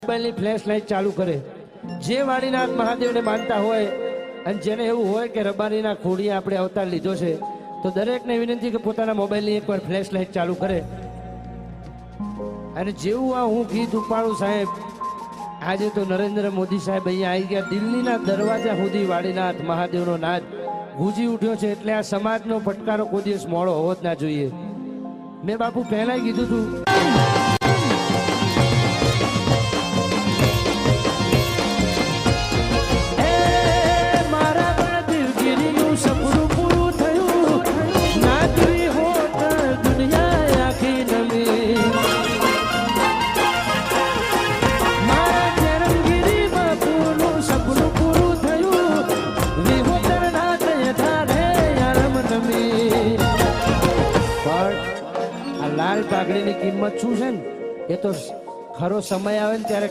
મોબાઈલની flash light ચાલુ કરે. જે વાડીનાથ મહાદેવને માનતા હોય અને જેને એવું હોય કે રબારીના ખોડીએ આપણે અવતાર લીધો છે, તો દરેકને વિનંતી કે પોતાના મોબાઈલની એકવાર ફ્લેશ લાઈટ ચાલુ કરે. અને જેવું આ હું ગીત ઉપાડું સાહેબ, આજે તો નરેન્દ્ર મોદી સાહેબ અહીંયા આવી ગયા. દિલ્હીના દરવાજા સુધી વાડીનાથ મહાદેવનો નાદ ગુંજી ઉઠ્યો છે. એટલે આ સમાજનો ફટકારો કોઈ દિવસ મોડો હોવો જ ના જોઈએ. મેં બાપુ પહેલા કીધું હતું, લાલ પાઘડીની કિંમત શું છે ને, એ તો ખરો સમય આવે ને ત્યારે